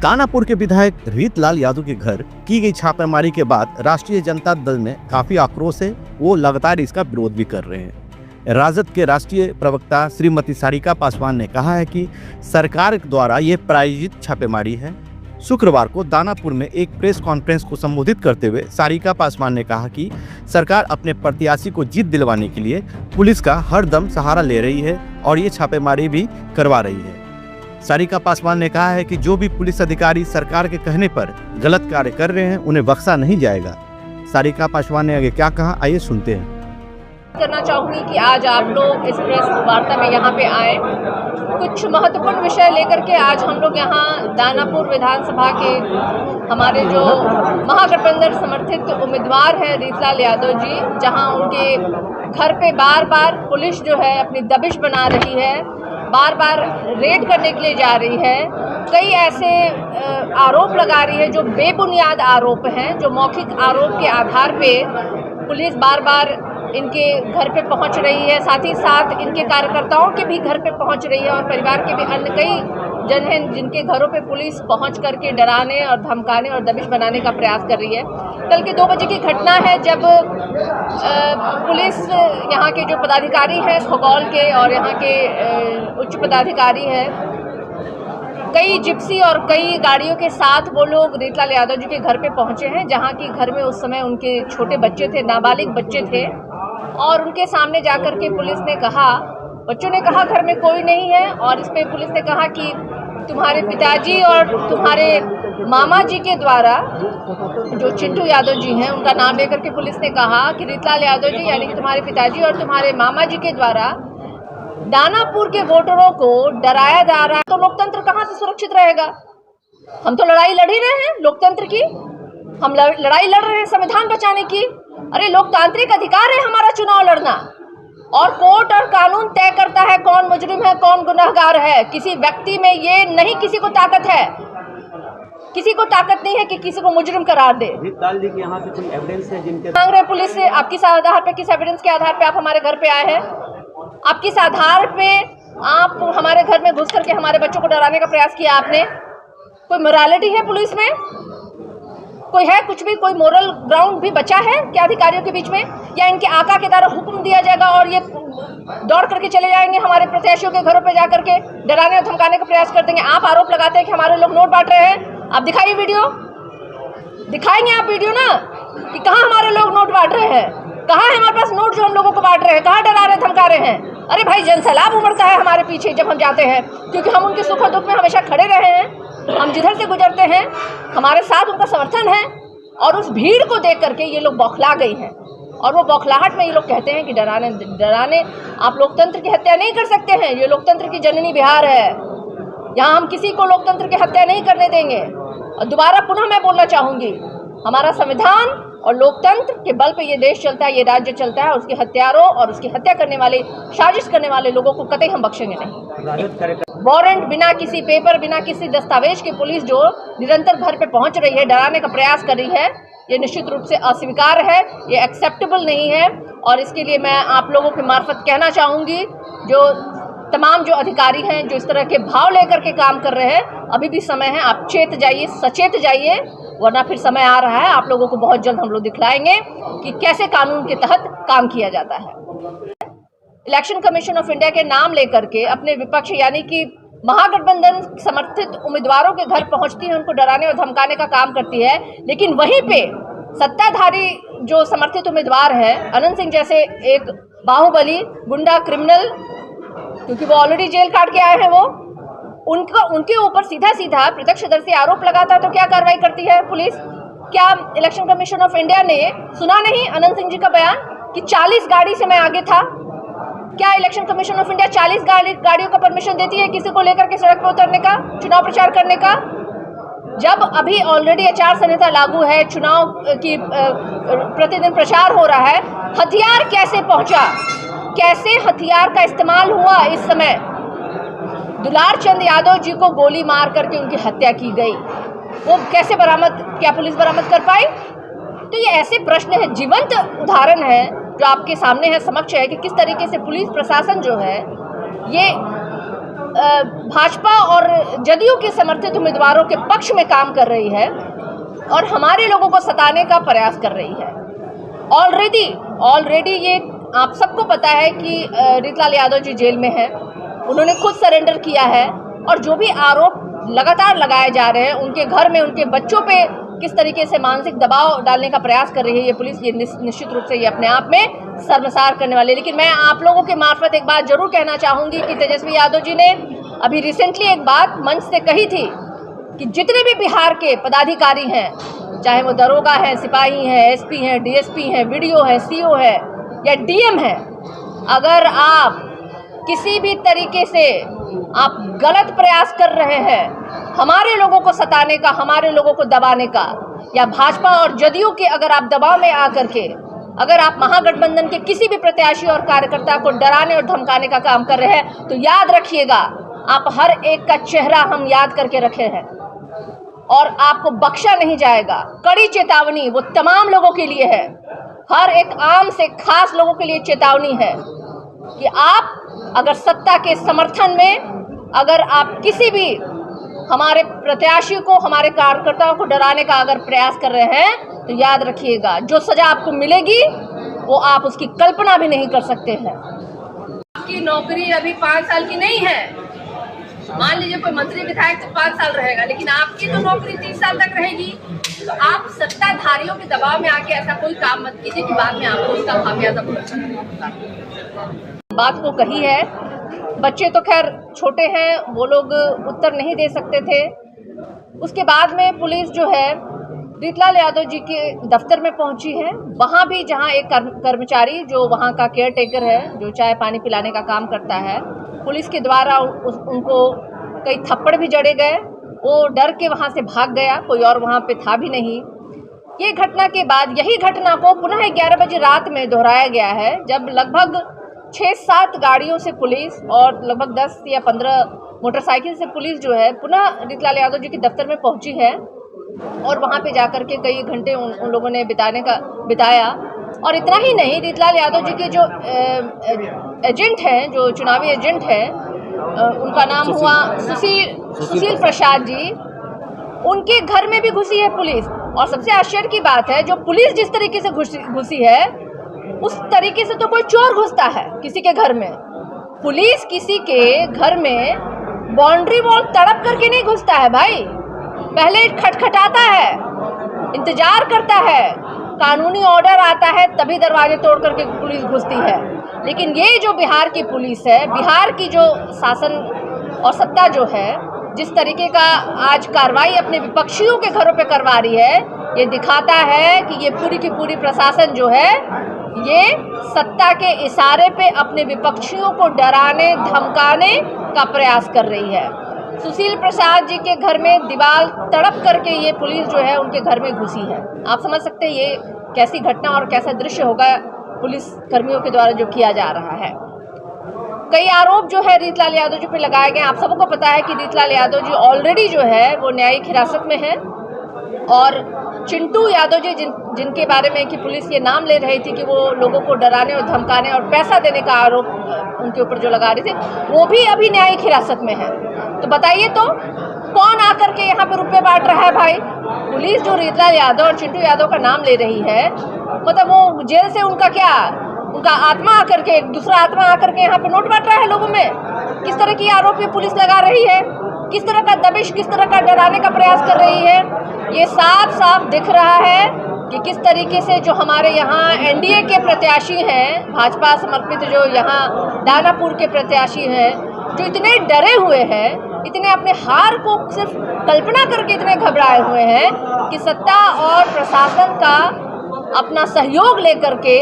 दानापुर के विधायक रीतलाल यादव के घर की गई छापेमारी के बाद राष्ट्रीय जनता दल में काफी आक्रोश है। वो लगातार इसका विरोध भी कर रहे हैं। राजद के राष्ट्रीय प्रवक्ता श्रीमती सारिका पासवान ने कहा है कि सरकार द्वारा ये प्रायोजित छापेमारी है। शुक्रवार को दानापुर में एक प्रेस कॉन्फ्रेंस को संबोधित करते हुए सारिका पासवान ने कहा कि सरकार अपने प्रत्याशी को जीत दिलवाने के लिए पुलिस का हर दम सहारा ले रही है और ये छापेमारी भी करवा रही है। सारिका पासवान ने कहा है कि जो भी पुलिस अधिकारी सरकार के कहने पर गलत कार्य कर रहे हैं उन्हें बख्शा नहीं जाएगा। सारिका पासवान ने आगे क्या कहा, आइए सुनते हैं। करना चाहूँगी कि आज आप लोग इस प्रेस वार्ता में यहाँ पे आए। कुछ महत्वपूर्ण विषय लेकर के आज हम लोग यहाँ दानापुर विधानसभा के हमारे जो महागठबंधन समर्थित उम्मीदवार हैं रीतलाल यादव जी, जहाँ उनके घर पे बार बार पुलिस जो है अपनी दबिश बना रही है, बार बार रेड करने के लिए जा रही है। कई ऐसे आरोप लगा रही है जो बेबुनियाद आरोप हैं, जो मौखिक आरोप के आधार पे पुलिस बार बार इनके घर पे पहुंच रही है। साथ ही साथ इनके कार्यकर्ताओं के भी घर पे पहुंच रही है और परिवार के भी अन्य कई जन हैं जिनके घरों पे पुलिस पहुंच करके डराने और धमकाने और दबिश बनाने का प्रयास कर रही है। कल के 2 बजे की घटना है जब पुलिस यहाँ के जो पदाधिकारी हैं खगौल के और यहाँ के उच्च पदाधिकारी हैं, कई जिप्सी और कई गाड़ियों के साथ वो लोग रीतलाल यादव जी के घर पे पहुंचे हैं, जहाँ की घर में उस समय उनके छोटे बच्चे थे, नाबालिग बच्चे थे। और उनके सामने जाकर के पुलिस ने कहा, बच्चों ने कहा घर में कोई नहीं है, और इस पे पुलिस ने कहा कि तुम्हारे पिताजी और तुम्हारे मामा जी के द्वारा, जो चिंटू यादव जी हैं उनका नाम लेकर के पुलिस ने कहा कि रीतलाल यादव जी यानी कि तुम्हारे पिताजी और तुम्हारे मामा जी के द्वारा दानापुर के वोटरों को डराया जा रहा है, तो लोकतंत्र कहाँ से सुरक्षित रहेगा। हम तो लड़ाई लड़ ही रहे हैं लोकतंत्र की, हम लड़ाई लड़ रहे हैं संविधान बचाने की। अरे लोकतांत्रिक अधिकार है हमारा चुनाव लड़ना, और कोर्ट और कानून तय करता है कौन मुजरिम है कौन गुनहगार है। किसी व्यक्ति में ये नहीं किसी को ताकत है, किसी को ताकत नहीं है कि किसी को मुजरिम करार दे। यहाँ पे कोई एविडेंस है जिनके मांग रहे पुलिस से, आप किस आधार पे, किस एविडेंस के आधार पे आप हमारे घर पे आए हैं? आप किस आधार पे आप हमारे घर में घुस करके हमारे बच्चों को डराने का प्रयास किया आपने? कोई मोरालिटी है पुलिस में? कोई है कुछ भी, कोई मोरल ग्राउंड भी बचा है क्या अधिकारियों के बीच में? या इनके आका के द्वारा हुक्म दिया जाएगा और ये दौड़ करके चले जाएंगे हमारे प्रत्याशियों के घरों पे जा करके डराने और धमकाने का प्रयास कर देंगे? आप आरोप लगाते हैं कि हमारे लोग नोट बांट रहे हैं, आप दिखाइए वीडियो, दिखाएंगे आप वीडियो ना कि कहाँ हमारे लोग नोट बांट रहे हैं, कहाँ है हमारे पास नोट जो हम लोगों को बांट रहे हैं, कहाँ डरा रहे धमका रहे हैं? अरे भाई जनसैलाब उमड़ता है हमारे पीछे जब हम जाते हैं, क्योंकि हम उनके सुख और दुख में हमेशा खड़े रहे हैं। हम जिधर से गुजरते हैं हमारे साथ उनका समर्थन है, और उस भीड़ को देख करके ये लोग बौखला गई हैं, और वो बौखलाहट में ये लोग कहते हैं कि डराने आप लोकतंत्र की हत्या नहीं कर सकते हैं। ये लोकतंत्र की जननी बिहार है, यहाँ हम किसी को लोकतंत्र की हत्या नहीं करने देंगे। और दोबारा पुनः मैं बोलना चाहूँगी, हमारा संविधान और लोकतंत्र के बल पे ये देश चलता है, ये राज्य चलता है, और उसके हत्यारों और उसकी हत्या करने वाले, साजिश करने वाले लोगों को कतई हम बख्शेंगे नहीं। वारंट बिना किसी पेपर, बिना किसी दस्तावेज के पुलिस जो निरंतर घर पे पहुंच रही है, डराने का प्रयास कर रही है, ये निश्चित रूप से अस्वीकार है, ये एक्सेप्टेबल नहीं है। और इसके लिए मैं आप लोगों के मार्फत कहना चाहूँगी, जो तमाम जो अधिकारी हैं जो इस तरह के भाव लेकर के काम कर रहे हैं, अभी भी समय है, आप चेत जाइए, सचेत जाइए, वरना फिर समय आ रहा है, आप लोगों को बहुत जल्द हम लोग दिखलाएंगे कि कैसे कानून के तहत काम किया जाता है। इलेक्शन कमीशन ऑफ इंडिया के नाम लेकर के अपने विपक्ष यानी कि महागठबंधन समर्थित उम्मीदवारों के घर पहुंचती है, उनको डराने और धमकाने का काम करती है, लेकिन वहीं पे सत्ताधारी जो समर्थित उम्मीदवार है, अनंत सिंह जैसे एक बाहुबली गुंडा क्रिमिनल, क्योंकि वो ऑलरेडी जेल काट के आए हैं, वो उनके ऊपर सीधा सीधा प्रत्यक्षदर्शी आरोप लगाता है, तो क्या कार्रवाई करती है पुलिस? क्या इलेक्शन कमीशन ऑफ इंडिया ने सुना नहीं अनंत सिंह जी का बयान कि 40 गाड़ी से मैं आगे था? क्या इलेक्शन कमीशन ऑफ इंडिया 40 गाड़ियों का परमिशन देती है किसी को लेकर के सड़क पर उतरने का, चुनाव प्रचार करने का? जब अभी ऑलरेडी आचार संहिता लागू है, चुनाव की प्रतिदिन प्रचार हो रहा है, हथियार कैसे पहुंचा, कैसे हथियार का इस्तेमाल हुआ? इस समय दुलार चंद यादव जी को गोली मार करके उनकी हत्या की गई, वो कैसे बरामद, क्या पुलिस बरामद कर पाई? तो ये ऐसे प्रश्न है, जीवंत उदाहरण है जो आपके सामने है, समक्ष है कि किस तरीके से पुलिस प्रशासन जो है ये भाजपा और जदयू के समर्थित उम्मीदवारों के पक्ष में काम कर रही है और हमारे लोगों को सताने का प्रयास कर रही है। ऑलरेडी ये आप सबको पता है कि रीतलाल यादव जी जेल में हैं। उन्होंने खुद सरेंडर किया है और जो भी आरोप लगातार लगाए जा रहे हैं, उनके घर में उनके बच्चों पे किस तरीके से मानसिक दबाव डालने का प्रयास कर रही है ये पुलिस, ये निश्चित रूप से ये अपने आप में शर्मसार करने वाली है। लेकिन मैं आप लोगों के मार्फत एक बात जरूर कहना चाहूँगी कि तेजस्वी यादव जी ने अभी रिसेंटली एक बात मंच से कही थी कि जितने भी बिहार के पदाधिकारी हैं, चाहे वो दरोगा हैं, सिपाही हैं, एसपी हैं, डीएसपी हैं, बीडीओ हैं, सीओ है या डीएम है, अगर आप किसी भी तरीके से आप गलत प्रयास कर रहे हैं हमारे लोगों को सताने का, हमारे लोगों को दबाने का, या भाजपा और जदयू के अगर आप दबाव में आकर के अगर आप महागठबंधन के किसी भी प्रत्याशी और कार्यकर्ता को डराने और धमकाने का काम कर रहे हैं, तो याद रखिएगा आप हर एक का चेहरा हम याद करके रखे हैं और आपको बख्शा नहीं जाएगा। कड़ी चेतावनी वो तमाम लोगों के लिए है, हर एक आम से खास लोगों के लिए चेतावनी है कि आप अगर सत्ता के समर्थन में अगर आप किसी भी हमारे प्रत्याशी को, हमारे कार्यकर्ताओं को डराने का अगर प्रयास कर रहे हैं, तो याद रखिएगा जो सजा आपको मिलेगी वो आप उसकी कल्पना भी नहीं कर सकते हैं। आपकी नौकरी अभी 5 साल की नहीं है। मान लीजिए कोई मंत्री विधायक तो 5 साल रहेगा, लेकिन आपकी तो नौकरी 30 साल तक रहेगी। तो आप सत्ताधारियों के दबाव में आके ऐसा कोई काम मत कीजिए कि बाद में आपको उसका खामियाजा भुगतना। बात को कही है, बच्चे तो खैर छोटे हैं, वो लोग उत्तर नहीं दे सकते थे। उसके बाद में पुलिस जो है रीतलाल यादव जी के दफ्तर में पहुंची है। वहाँ भी जहाँ एक कर्मचारी जो वहाँ का केयर टेकर है, जो चाय पानी पिलाने का काम करता है, पुलिस के द्वारा उनको कई थप्पड़ भी जड़े गए। वो डर के वहाँ से भाग गया, कोई और वहाँ पे था भी नहीं। ये घटना के बाद यही घटना को पुनः 11 बजे रात में दोहराया गया है, जब लगभग 6-7 गाड़ियों से पुलिस और लगभग 10 या 15 मोटरसाइकिल से पुलिस जो है पुनः रीतलाल यादव जी के दफ्तर में पहुंची है और वहां पे जाकर के कई घंटे उन लोगों ने बिताया। और इतना ही नहीं, रीतलाल यादव जी के जो एजेंट हैं, जो चुनावी एजेंट हैं, उनका नाम हुआ सुशील प्रसाद जी, उनके घर में भी घुसी है पुलिस। और सबसे आश्चर्य की बात है, जो पुलिस जिस तरीके से घुसी है उस तरीके से तो कोई चोर घुसता है किसी के घर में। पुलिस किसी के घर में बाउंड्री वॉल तड़प करके नहीं घुसता है भाई, पहले खटखटाता है, इंतजार करता है, कानूनी ऑर्डर आता है तभी दरवाजे तोड़ करके पुलिस घुसती है। लेकिन ये जो बिहार की पुलिस है, बिहार की जो शासन और सत्ता जो है, जिस तरीके का आज कार्रवाई अपने विपक्षियों के घरों पे करवा रही है, ये दिखाता है कि ये पूरी की पूरी प्रशासन जो है ये सत्ता के इशारे पे अपने विपक्षियों को डराने धमकाने का प्रयास कर रही है। सुशील प्रसाद जी के घर में दीवार तड़प करके ये पुलिस जो है उनके घर में घुसी है। आप समझ सकते हैं ये कैसी घटना और कैसा दृश्य होगा पुलिस कर्मियों के द्वारा जो किया जा रहा है। कई आरोप जो है रीतलाल यादव जी पे लगाए गए। आप सबको पता है कि रीतलाल यादव जी ऑलरेडी जो है वो न्यायिक हिरासत में है और चिंटू यादव जी जिनके बारे में कि पुलिस ये नाम ले रही थी कि वो लोगों को डराने और धमकाने और पैसा देने का आरोप उनके ऊपर जो लगा रहे थे, वो भी अभी न्यायिक हिरासत में है। तो बताइए तो कौन आकर के यहाँ पे रुपए बांट रहा है भाई? पुलिस जो रीतलाल यादव और चिंटू यादव का नाम ले रही है, मतलब वो जेल से उनका क्या, उनका आत्मा आकर के, दूसरा आत्मा आकर के यहाँ पे नोट बांट रहा है लोगों में? किस तरह की आरोप ये पुलिस लगा रही है, किस तरह का दबिश, किस तरह का डराने का प्रयास कर रही है? ये साफ साफ दिख रहा है कि किस तरीके से जो हमारे यहाँ एनडीए के प्रत्याशी हैं, भाजपा समर्पित जो यहाँ दानापुर के प्रत्याशी हैं, जो इतने डरे हुए हैं, इतने अपने हार को सिर्फ कल्पना करके इतने घबराए हुए हैं कि सत्ता और प्रशासन का अपना सहयोग लेकर के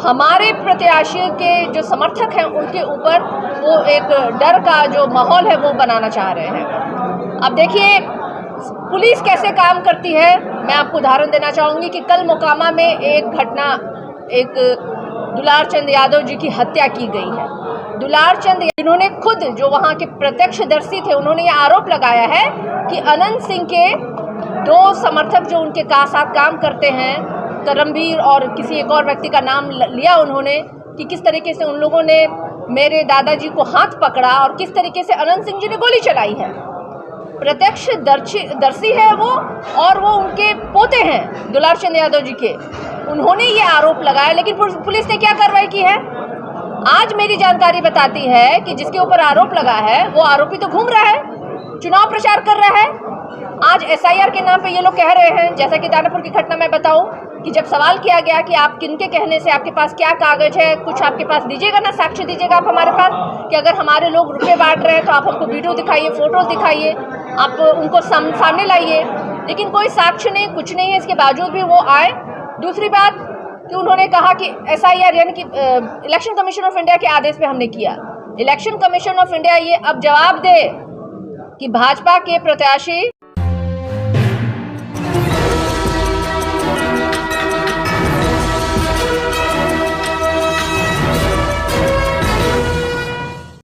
हमारे प्रत्याशी के जो समर्थक हैं उनके ऊपर वो एक डर का जो माहौल है वो बनाना चाह रहे हैं। अब देखिए पुलिस कैसे काम करती है। मैं आपको उदाहरण देना चाहूँगी कि कल मोकामा में एक घटना, एक दुलार चंद यादव जी की हत्या की गई है। दुलार चंद जिन्होंने खुद जो वहाँ के प्रत्यक्षदर्शी थे, उन्होंने ये आरोप लगाया है कि अनंत सिंह के 2 समर्थक जो उनके साथ काम करते हैं, करमवीर और किसी एक और व्यक्ति का नाम लिया उन्होंने, कि किस तरीके से उन लोगों ने मेरे दादाजी को हाथ पकड़ा और किस तरीके से अनंत सिंह जी ने गोली चलाई है। प्रत्यक्षदर्शी है वो, और वो उनके पोते हैं दुलार चंद यादव जी के। उन्होंने ये आरोप लगाया, लेकिन पुलिस ने क्या कार्रवाई की है? आज मेरी जानकारी बताती है कि जिसके ऊपर आरोप लगा है वो आरोपी तो घूम रहा है, चुनाव प्रचार कर रहा है। आज एसआईआर के नाम पे ये लोग कह रहे हैं, जैसा कि दानापुर की घटना मैं बताऊं कि जब सवाल किया गया कि आप किनके कहने से, आपके पास क्या कागज है, कुछ आपके पास दीजिएगा ना, साक्ष्य दीजिएगा आप हमारे पास कि अगर हमारे लोग रुपए बांट रहे हैं तो आप हमको वीडियो दिखाइए, फोटोज दिखाइए, आप उनको सामने लाइए। लेकिन कोई साक्ष्य नहीं, कुछ नहीं है। इसके बावजूद भी वो आए। दूसरी बात कि उन्होंने कहा कि एसआईआर यानी कि इलेक्शन कमीशन ऑफ इंडिया के आदेश पे हमने किया। इलेक्शन कमीशन ऑफ इंडिया ये अब जवाब दे कि भाजपा के प्रत्याशी